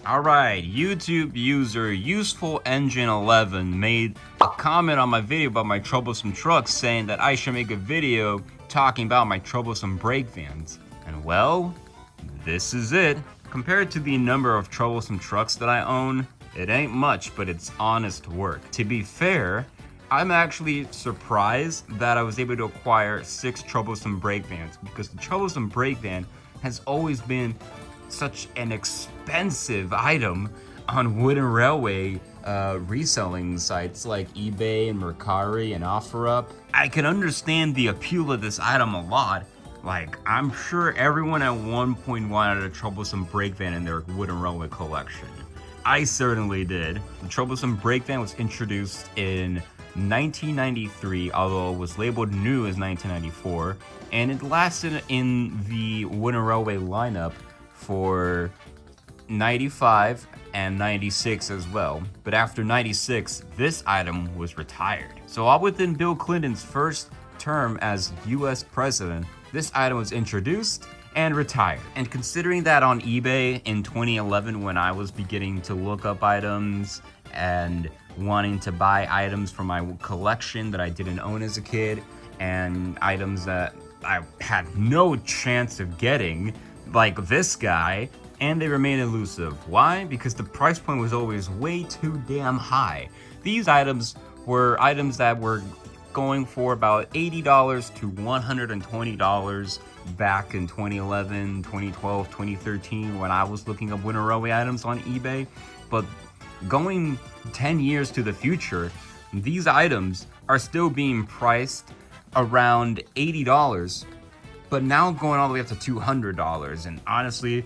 Alright, YouTube user Useful Engine 11 made a comment on my video about my troublesome trucks saying that I should make a video talking about my troublesome brake vans. And well, this is it. Compared to the number of troublesome trucks that I own, it ain't much, but it's honest work. To be fair, I'm actually surprised that I was able to acquire 6 troublesome brake vans because the troublesome brake van has always been such an expensive item on wooden railway reselling sites like eBay and Mercari and OfferUp. I can understand the appeal of this item a lot. Like, I'm sure everyone at one point wanted a troublesome brake van in their wooden railway collection. I certainly did. The troublesome brake van was introduced in 1993, although it was labeled new as 1994, and it lasted in the wooden railway lineup for 95 and 96 as well. But after 96, this item was retired. So all within Bill Clinton's first term as US president, this item was introduced and retired. And considering that on eBay in 2011, when I was beginning to look up items and wanting to buy items from my collection that I didn't own as a kid, and items that I had no chance of getting, like this guy, and they remain elusive. Why? Because the price point was always way too damn high. These items were items that were going for about $80 to $120 back in 2011, 2012, 2013 when I was looking up winter railway items on eBay. But going 10 years to the future, these items are still being priced around $80, but now going all the way up to $200. And honestly,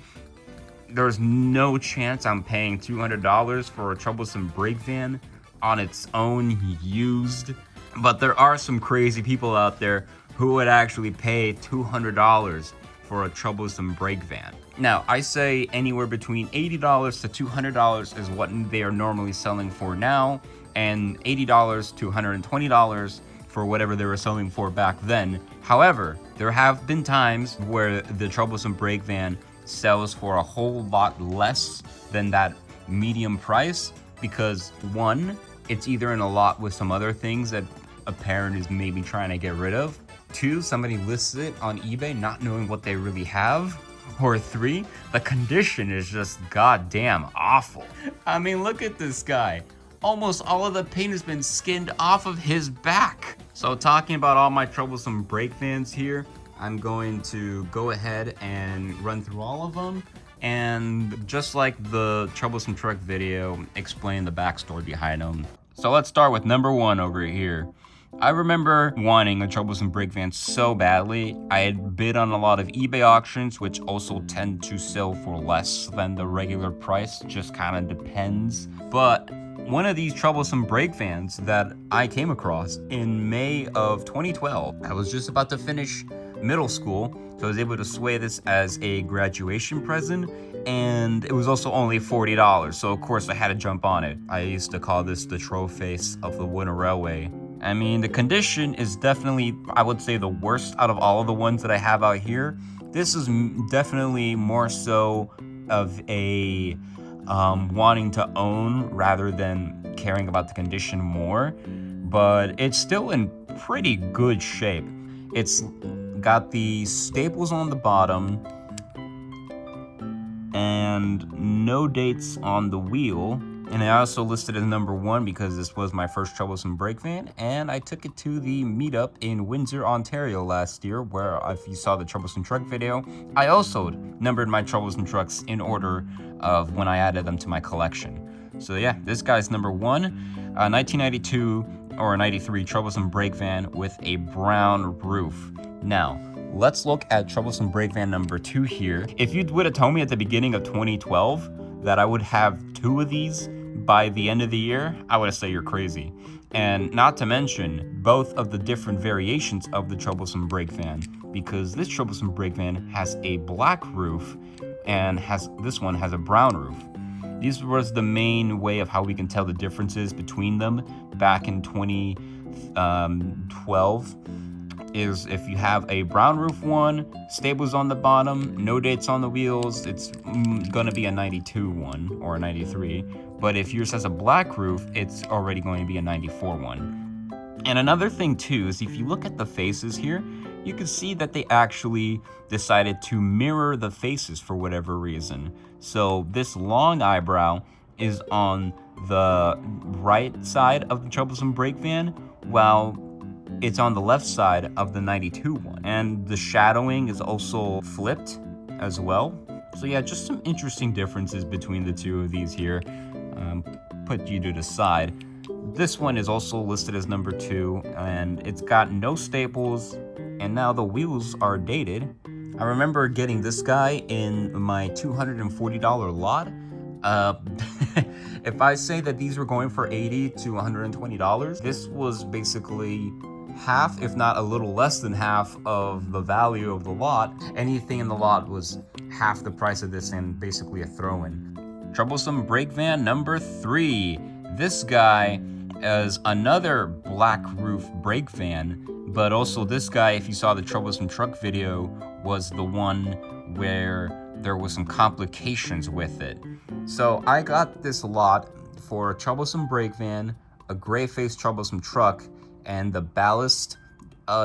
there's no chance I'm paying $200 for a troublesome brake van on its own used. But there are some crazy people out there who would actually pay $200 for a troublesome brake van. Now, I say anywhere between $80 to $200 is what they are normally selling for now, and $80 to $120 for whatever they were selling for back then. However, there have been times where the troublesome brake van sells for a whole lot less than that medium price because, one, it's either in a lot with some other things that a parent is maybe trying to get rid of. 2, somebody lists it on eBay not knowing what they really have. Or 3, the condition is just goddamn awful. I mean, look at this guy. Almost all of the paint has been skinned off of his back. So talking about all my troublesome brake vans here, I'm going to go ahead and run through all of them, and just like the troublesome truck video, explain the backstory behind them. So let's start with number 1 over here. I remember wanting a troublesome brake van so badly. I had bid on a lot of eBay auctions, which also tend to sell for less than the regular price, just kind of depends. But one of these troublesome brake vans that I came across in May of 2012, I was just about to finish middle school, so I was able to sway this as a graduation present, and it was also only $40, so of course I had to jump on it. I used to call this the trophy of the wooden railway. I mean, the condition is definitely, I would say, the worst out of all of the ones that I have out here. This is definitely more so of a wanting to own rather than caring about the condition more, but it's still in pretty good shape. It's got the staples on the bottom and no dates on the wheel. And I also listed as number 1 because this was my first troublesome brake van, and I took it to the meetup in Windsor, Ontario last year, where if you saw the troublesome truck video, I also numbered my troublesome trucks in order of when I added them to my collection. So yeah, this guy's number 1, 1992 or 93 troublesome brake van with a brown roof. Now, let's look at troublesome brake van number 2 here. If you would have told me at the beginning of 2012 that I would have 2 of these by the end of the year, I would have said you're crazy. And not to mention both of the different variations of the troublesome brake van, because this troublesome brake van has a black roof and this one has a brown roof. This was the main way of how we can tell the differences between them back in 2012. is if you have a brown roof one, staples on the bottom, no dates on the wheels, it's gonna be a 92 one or a 93. But if yours has a black roof, it's already going to be a 94 one. And another thing too is if you look at the faces here, you can see that they actually decided to mirror the faces for whatever reason. So this long eyebrow is on the right side of the Troublesome Brakevan, while it's on the left side of the 92 one. And the shadowing is also flipped as well. So yeah, just some interesting differences between the two of these here. Put you to the side. This one is also listed as number 2, and it's got no staples, and now the wheels are dated. I remember getting this guy in my $240 lot. If I say that these were going for $80 to $120, this was basically half, if not a little less than half, of the value of the lot. Anything in the lot was half the price of this and basically a throw-in. Troublesome Brakevan number 3. This guy is another black roof Brakevan, but also this guy, if you saw the Troublesome Truck video, was the one where there was some complications with it. So I got this lot for a Troublesome Brakevan, a gray-faced Troublesome Truck, and the ballast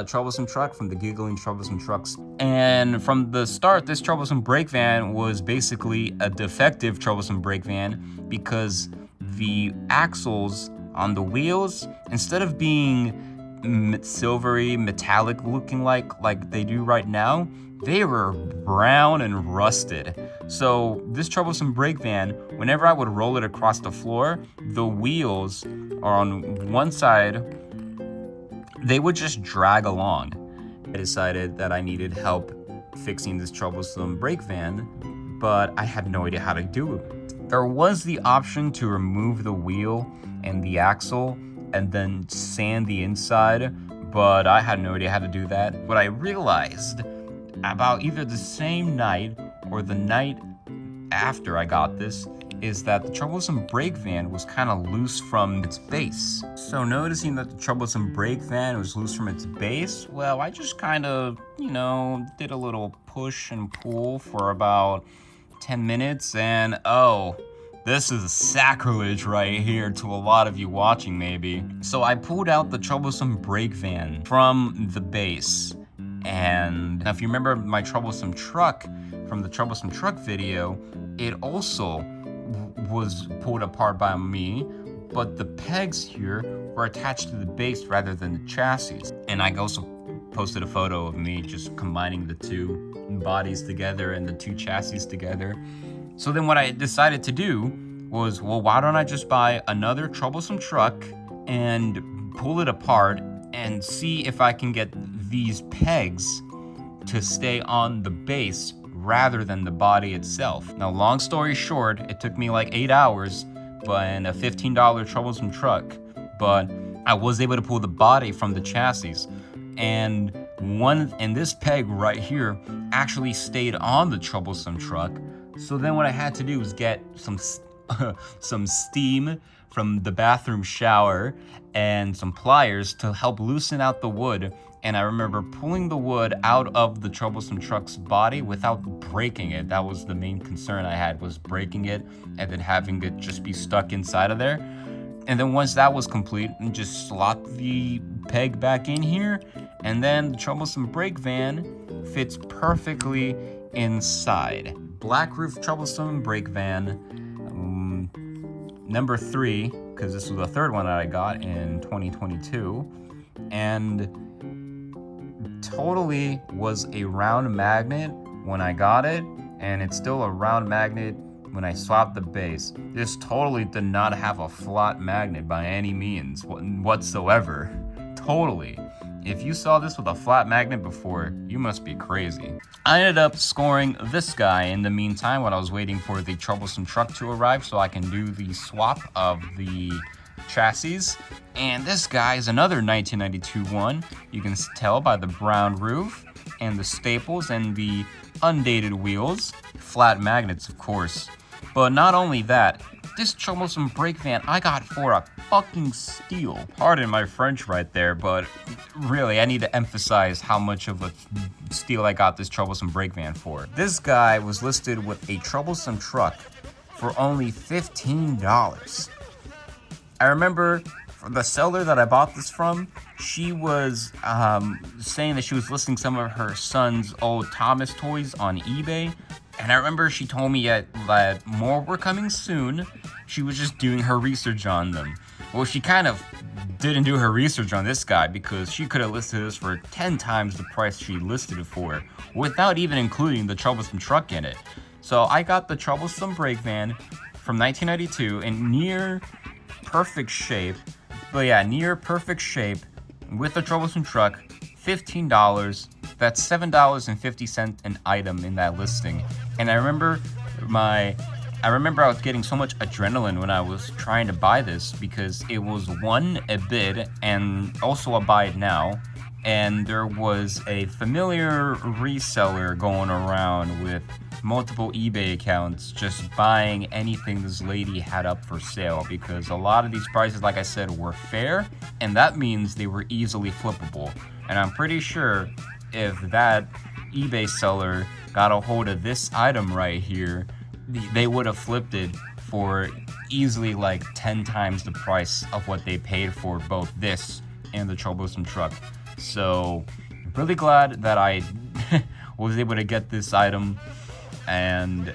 Troublesome Truck from the Giggling Troublesome Trucks. And from the start, this Troublesome Brakevan was basically a defective Troublesome Brakevan because the axles on the wheels, instead of being silvery, metallic looking like they do right now, they were brown and rusted. So this Troublesome Brakevan, whenever I would roll it across the floor, the wheels are on one side, they would just drag along. I decided that I needed help fixing this Troublesome Brakevan, but I had no idea how to do it. There was the option to remove the wheel and the axle and then sand the inside, but I had no idea how to do that. What I realized about either the same night or the night after I got this is that the Troublesome Brakevan was kind of loose from its base. So noticing that the Troublesome Brakevan was loose from its base, well, I just kind of, did a little push and pull for about 10 minutes, and oh, this is a sacrilege right here to a lot of you watching maybe. So I pulled out the Troublesome Brakevan from the base, and now if you remember my Troublesome Truck from the Troublesome Truck video, it also was pulled apart by me, but the pegs here were attached to the base rather than the chassis. And I also posted a photo of me just combining the two bodies together and the two chassis together. So then what I decided to do was, well, why don't I just buy another Troublesome Truck and pull it apart and see if I can get these pegs to stay on the base rather than the body itself. Now, long story short, it took me like 8 hours and a $15 Troublesome Truck, but I was able to pull the body from the chassis, and this peg right here actually stayed on the Troublesome Truck. So then what I had to do was get some steam from the bathroom shower and some pliers to help loosen out the wood. And I remember pulling the wood out of the Troublesome Truck's body without breaking it. That was the main concern I had, was breaking it and then having it just be stuck inside of there. And then once that was complete, just slot the peg back in here, and then the Troublesome Brakevan fits perfectly inside. Black roof Troublesome Brakevan, number 3, because this was the third one that I got in 2022, and totally was a round magnet when I got it, and it's still a round magnet when I swapped the base. This totally did not have a flat magnet by any means whatsoever. Totally. If you saw this with a flat magnet before, you must be crazy. I ended up scoring this guy in the meantime while I was waiting for the Troublesome Truck to arrive so I can do the swap of the chassis. And this guy is another 1992 one. You can tell by the brown roof and the staples and the undated wheels. Flat magnets, of course. But not only that, this Troublesome Brakevan I got for a fucking steal. Pardon my French right there, but really, I need to emphasize how much of a steal I got this Troublesome Brakevan for. This guy was listed with a Troublesome truck for only $15. I remember the seller that I bought this from, she was saying that she was listing some of her son's old Thomas toys on eBay. And I remember she told me that more were coming soon. She was just doing her research on them. Well, she kind of didn't do her research on this guy because she could have listed this for 10 times the price she listed it for without even including the Troublesome truck in it. So I got the Troublesome Brakevan from 1992 in near perfect shape. But yeah, near perfect shape with the Troublesome truck, $15. That's $7.50 an item in that listing. And I remember I was getting so much adrenaline when I was trying to buy this because it was one, a bid, and also a buy it now. And there was a familiar reseller going around with multiple eBay accounts just buying anything this lady had up for sale because a lot of these prices, like I said, were fair, and that means they were easily flippable. And I'm pretty sure if that eBay seller got a hold of this item right here, they would have flipped it for easily like 10 times the price of what they paid for both this and the Troublesome truck. So really glad that I was able to get this item, and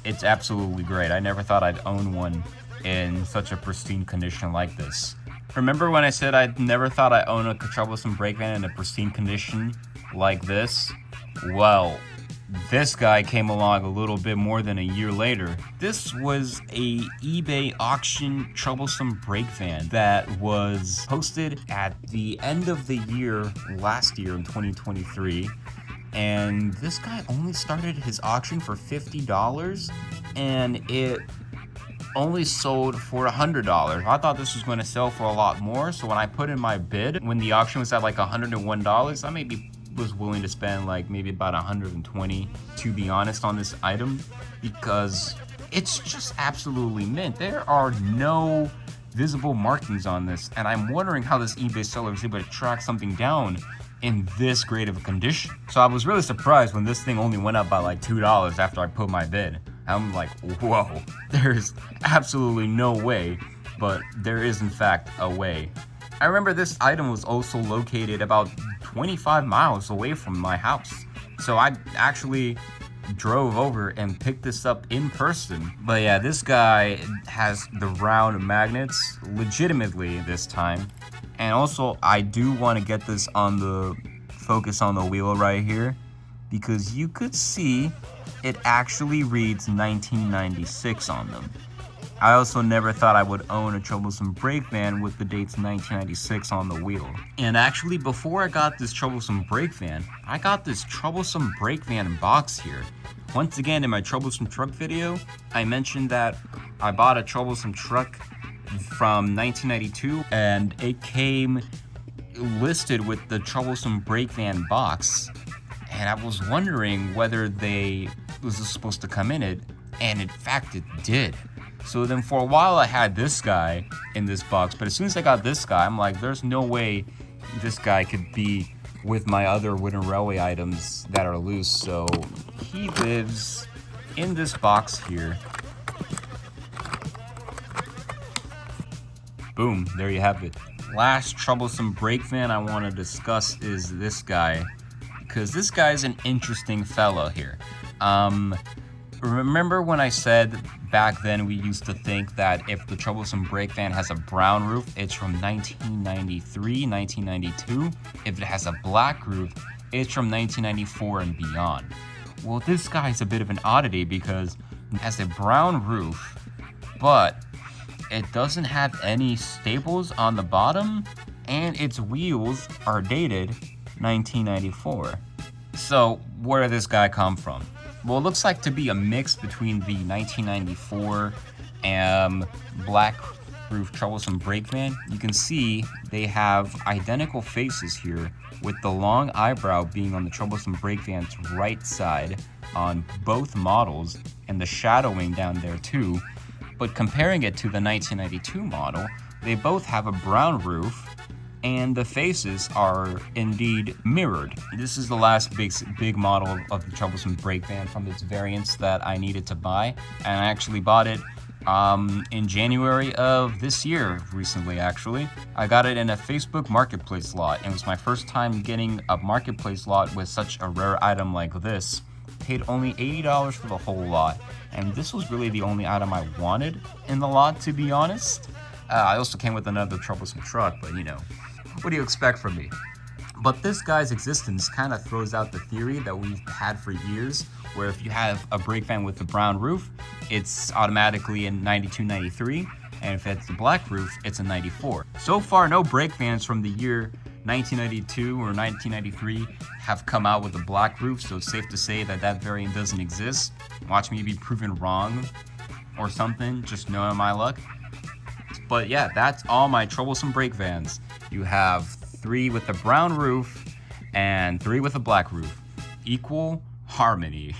it's absolutely great. I never thought I'd own one in such a pristine condition like this. Remember when I said I never thought I'd own a Troublesome Brakevan in a pristine condition like this? Well, this guy came along a little bit more than a year later. This was a eBay auction Troublesome Brakevan that was posted at the end of the year last year in 2023. And this guy only started his auction for $50 and it only sold for $100. I thought this was going to sell for a lot more, so when I put in my bid, when the auction was at like $101, I maybe was willing to spend like maybe about $120 to be honest on this item because it's just absolutely mint. There are no visible markings on this, and I'm wondering how this eBay seller was able to track something down in this great of a condition. So I was really surprised when this thing only went up by like $2 after I put my bid. I'm like, whoa, there's absolutely no way, but there is in fact a way. I remember this item was also located about 25 miles away from my house. So I actually drove over and picked this up in person. But yeah, this guy has the round magnets, legitimately this time. And also, I do want to get this on the focus on the wheel right here, because you could see it actually reads 1996 on them. I also never thought I would own a Troublesome Brakevan with the dates 1996 on the wheel. And actually, before I got this Troublesome Brakevan, I got this Troublesome Brakevan box here. Once again, in my Troublesome Truck video, I mentioned that I bought a Troublesome Truck from 1992, and it came listed with the Troublesome Brakevan box. And I was wondering whether was supposed to come in it, and in fact it did. So then for a while I had this guy in this box, but as soon as I got this guy, I'm like, there's no way this guy could be with my other Wooden Railway items that are loose. So he lives in this box here. Boom, there you have it. Last Troublesome Brakevan I want to discuss is this guy, because this guy is an interesting fellow here. Remember when I said back then we used to think that if the Troublesome Brakevan has a brown roof, it's from 1993, 1992. If it has a black roof, it's from 1994 and beyond. Well, this guy's a bit of an oddity because it has a brown roof, but it doesn't have any staples on the bottom, and its wheels are dated 1994. So where did this guy come from? Well, it looks like to be a mix between the 1994 black roof Troublesome Brakevan. You can see they have identical faces here, with the long eyebrow being on the Troublesome Brakevan's right side on both models, and the shadowing down there too. But comparing it to the 1992 model, they both have a brown roof, and the faces are indeed mirrored. This is the last big model of the Troublesome Brakevan from its variants that I needed to buy, and I actually bought it in January of this year, recently actually. I got it in a Facebook Marketplace lot, and it was my first time getting a Marketplace lot with such a rare item like this. Paid only $80 for the whole lot, and this was really the only item I wanted in the lot, to be honest. I also came with another Troublesome truck, but you know, what do you expect from me? But this guy's existence kind of throws out the theory that we've had for years, where if you have a Brakevan with a brown roof, it's automatically in 92, 93, and if it's the black roof, it's a 94. So far, no Brakevans from the year 1992 or 1993 have come out with a black roof, so it's safe to say that that variant doesn't exist. Watch me be proven wrong or something, just knowing my luck. But yeah, that's all my Troublesome Brakevans. You have 3 with a brown roof and 3 with a black roof. Equal harmony.